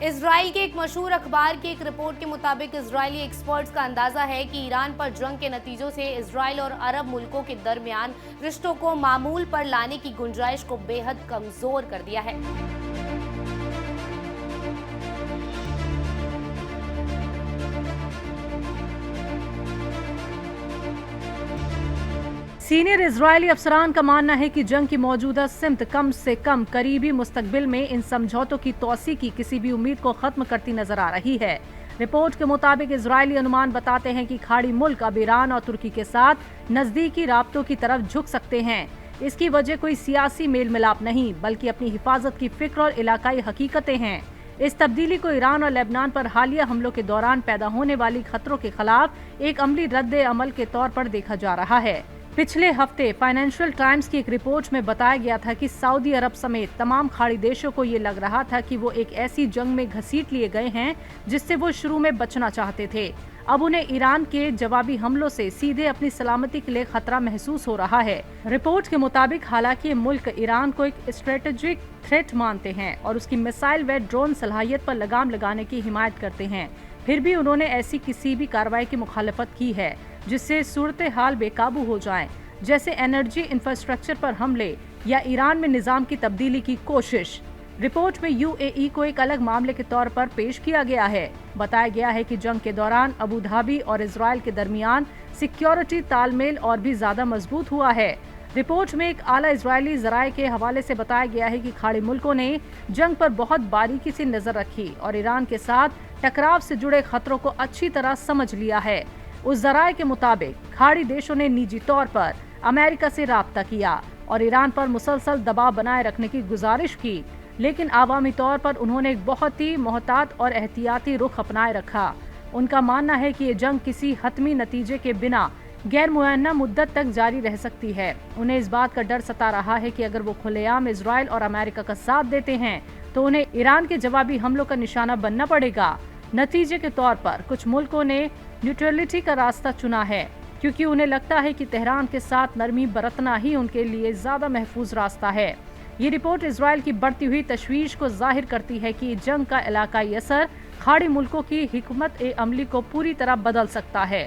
Israel के एक मशहूर अखबार की एक रिपोर्ट के मुताबिक इजरायली एक्सपर्ट्स का अंदाजा है कि ईरान पर जंग के नतीजों से इजराइल और अरब मुल्कों के दरमियान रिश्तों को मामूल पर लाने की गुंजाइश को बेहद कमजोर कर दिया है। सीनियर इजरायली अफसरान का मानना है कि जंग की मौजूदा सिमत कम से कम करीबी मुस्तकबिल में इन समझौतों की तौसी की किसी भी उम्मीद को खत्म करती नजर आ रही है। रिपोर्ट के मुताबिक इजरायली अनुमान बताते हैं कि खाड़ी मुल्क अब ईरान और तुर्की के साथ नजदीकी राब्तों की तरफ झुक सकते हैं। इसकी वजह कोई सियासी मेल मिलाप नहीं, बल्कि अपनी हिफाजत की फिक्र और इलाकाई हकीकतें हैं। इस तब्दीली को ईरान और लेबनान पर हालिया हमलों के दौरान पैदा होने वाली खतरों के खिलाफ एक अमली रद्द अमल के तौर पर देखा जा रहा है। पिछले हफ्ते फाइनेंशियल टाइम्स की एक रिपोर्ट में बताया गया था कि सऊदी अरब समेत तमाम खाड़ी देशों को ये लग रहा था कि वो एक ऐसी जंग में घसीट लिए गए हैं जिससे वो शुरू में बचना चाहते थे। अब उन्हें ईरान के जवाबी हमलों से सीधे अपनी सलामती के लिए खतरा महसूस हो रहा है। रिपोर्ट के मुताबिक हालांकि मुल्क ईरान को एक स्ट्रेटेजिक थ्रेट मानते हैं और उसकी मिसाइल व ड्रोन सलाहियत पर लगाम लगाने की हिमायत करते हैं, फिर भी उन्होंने ऐसी किसी भी कार्रवाई की मुखालफत की है जिससे सूरत हाल बेकाबू हो जाए, जैसे एनर्जी इंफ्रास्ट्रक्चर पर हमले या ईरान में निजाम की तब्दीली की कोशिश। रिपोर्ट में यूएई को एक अलग मामले के तौर पर पेश किया गया है। बताया गया है कि जंग के दौरान अबू धाबी और इजराइल के दरमियान सिक्योरिटी तालमेल और भी ज्यादा मजबूत हुआ है। रिपोर्ट में एक आला इजरायली जराये के हवाले से बताया गया है कि खाड़ी मुल्कों ने जंग पर बहुत बारीकी से नजर रखी और ईरान के साथ टकराव से जुड़े खतरों को अच्छी तरह समझ लिया है। उस जराये के मुताबिक खाड़ी देशों ने निजी तौर पर अमेरिका से राब्ता किया और ईरान पर मुसलसल दबाव बनाए रखने की गुजारिश की, लेकिन आवामी तौर पर उन्होंने एक बहुत ही मोहतात और एहतियाती रुख अपनाए रखा। उनका मानना है कि ये जंग किसी हतमी नतीजे के बिना गैर मुअय्यना मुद्दत तक जारी रह सकती है। उन्हें इस बात का डर सता रहा है कि अगर वो खुलेआम इजराइल और अमेरिका का साथ देते हैं तो उन्हें ईरान के जवाबी हमलों का निशाना बनना पड़ेगा। नतीजे के तौर पर कुछ मुल्कों ने न्यूट्रलिटी का रास्ता चुना है, क्योंकि उन्हें लगता है कि तेहरान के साथ नरमी बरतना ही उनके लिए ज्यादा महफूज रास्ता है। ये रिपोर्ट इजराइल की बढ़ती हुई तशवीश को जाहिर करती है कि जंग का इलाकाई असर खाड़ी मुल्कों की हिकमत ए अमली को पूरी तरह बदल सकता है।